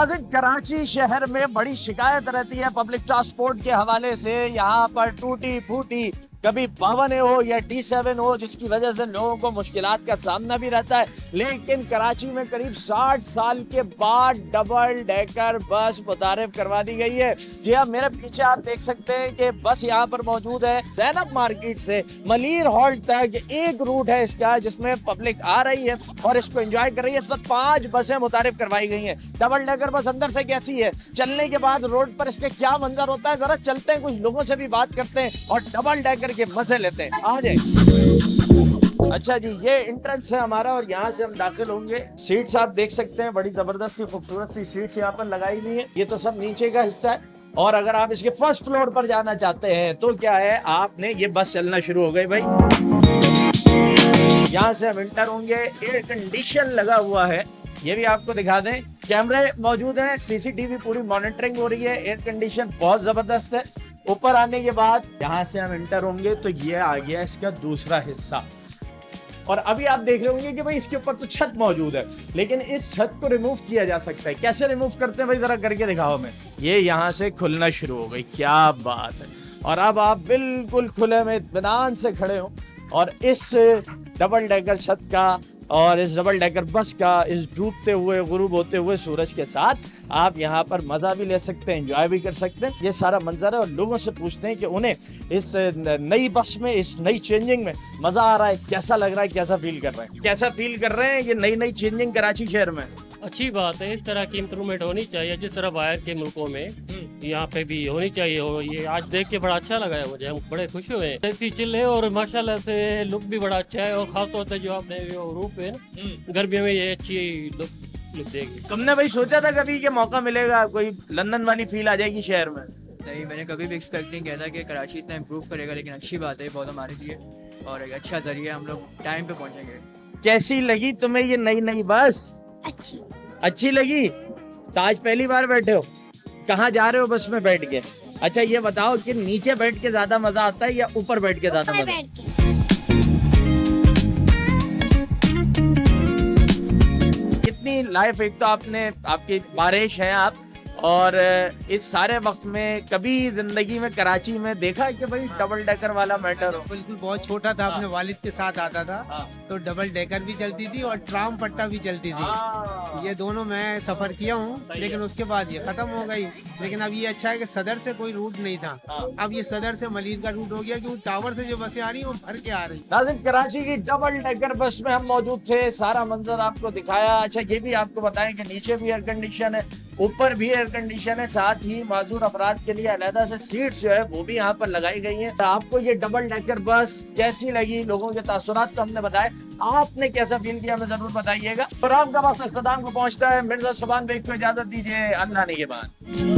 नाज़रीन, कराची शहर में बड़ी शिकायत रहती है पब्लिक ट्रांसपोर्ट के हवाले से। यहाँ पर टूटी फूटी कभी भवन हो या D7 हो, जिसकी वजह से लोगों को मुश्किलात का सामना भी रहता है। लेकिन कराची में करीब 60 साल के बाद डबल डेकर बस मुतारिफ करवा दी गई है। जी हाँ, मेरे पीछे आप देख सकते हैं कि बस यहाँ पर मौजूद है। ज़ैनब मार्केट से मलीर हॉल्ट तक एक रूट है इसका, जिसमें पब्लिक आ रही है और इसको एंजॉय कर रही है। इस वक्त 5 बसें मुतारिफ करवाई गई हैं। डबल डेकर बस अंदर से कैसी है, चलने के बाद रोड पर इसके क्या मंजर होता है, जरा चलते हैं, कुछ लोगों से भी बात करते हैं और डबल डेकर के मजे लेते हैं। आ जाए। अच्छा जी, ये एंट्रेंस है हमारा और यहाँ से हम दाखिल होंगे। सीट्स आप देख सकते हैं, बड़ी जबरदस्त सी खूबसूरत सी सीट्स यहाँ पर लगाई हुई है। ये तो सब नीचे का हिस्सा है और अगर आप इसके फर्स्ट फ्लोर पर जाना चाहते हैं तो क्या है, आपने ये बस चलना शुरू हो गई भाई। यहाँ से हम एंटर होंगे। एयर कंडीशन लगा हुआ है, ये भी आपको दिखा दें। कैमरे मौजूद हैं, CCTV पूरी मॉनिटरिंग हो रही है। एयर कंडीशन बहुत जबरदस्त है। ऊपर आने के बाद यहाँ से हम एंटर होंगे तो ये आ गया इसका दूसरा हिस्सा। और अभी आप देख रहे होंगे कि भाई इसके ऊपर तो छत मौजूद है, लेकिन इस छत को रिमूव किया जा सकता है। कैसे रिमूव करते हैं भाई, जरा करके दिखाओ हमें। ये यहाँ से खुलना शुरू हो गई, क्या बात है। और अब आप बिल्कुल खुले में इत्मीनान से खड़े हो और इस डबल डेकर छत का और इस डबल डेकर बस का इस डूबते हुए गुरूब होते हुए सूरज के साथ आप यहाँ पर मजा भी ले सकते हैं, एंजॉय भी कर सकते हैं। ये सारा मंजर है और लोगों से पूछते हैं कि उन्हें इस नई बस में, इस नई चेंजिंग में मजा आ रहा है, कैसा लग रहा है, कैसा फील कर रहे हैं। कैसा फील कर रहे हैं ये नई चेंजिंग कराची शहर में? अच्छी बात है, इस तरह की इम्प्रूवमेंट होनी चाहिए जिस तरह बाहर के मुल्कों में यहाँ पे भी होनी चाहिए। और ये आज देख के बड़ा अच्छा लगा है मुझे, हम बड़े खुश हुए हैं। ऐसी चिल है और माशाल्लाह से लुक भी बड़ा अच्छा है। और खास तौर से जो आपने रूप है ना, गर्मियों में ये अच्छी लुक देगी। तुमने भाई सोचा था कभी कि मौका मिलेगा, कोई लंदन वाली फील आ जाएगी शहर में? नहीं, मैंने कभी भी एक्सपेक्ट नहीं किया था कि कराची इतना इम्प्रूव करेगा, लेकिन अच्छी बात है बहुत हमारे लिए और एक अच्छा जरिया, हम लोग टाइम पे पहुंचेंगे। कैसी लगी तुम्हें ये नई बस? अच्छी लगी। तो आज पहली बार बैठे हो, कहाँ जा रहे हो बस में बैठ के? अच्छा ये बताओ कि नीचे बैठ के ज्यादा मजा आता है या ऊपर बैठ के ज्यादा मजा? कितनी लाइफ, एक तो आपने, आपकी बारिश है आप, और इस सारे वक्त में कभी जिंदगी में कराची में देखा कि भाई डबल डेकर वाला मैटर हो? बिल्कुल, बहुत छोटा था, अपने वालिद के साथ आता था तो डबल डेकर भी चलती थी और ट्राम पट्टा भी चलती थी। ये दोनों मैं सफर किया हूँ, लेकिन उसके बाद ये खत्म हो गई। लेकिन अब ये अच्छा है कि सदर से कोई रूट नहीं था, अब ये सदर से मलीर का रूट हो गया, क्योंकि टावर से जो बसें आ रही है वो भर के आ रही। नाज़रीन, कराची की डबल डेकर बस में हम मौजूद थे, सारा मंजर आपको दिखाया। अच्छा ये भी आपको बताएं कि नीचे भी एयर कंडीशन है, ऊपर भी एयर कंडीशन है, साथ ही माजूर अफराद के लिए अलहदा से सीट्स जो है वो भी यहाँ पर लगाई गई हैं। आपको ये डबल डेकर बस कैसी लगी, लोगों के तासुरात तो हमने बताए, आपने कैसा फील किया हमें जरूर बताइएगा। प्रोग्राम का वक्त इख्तिताम को पहुंचता है। मिर्जा सुभान बेग को इजाजत दीजिए, अल्लाह ने के बाद।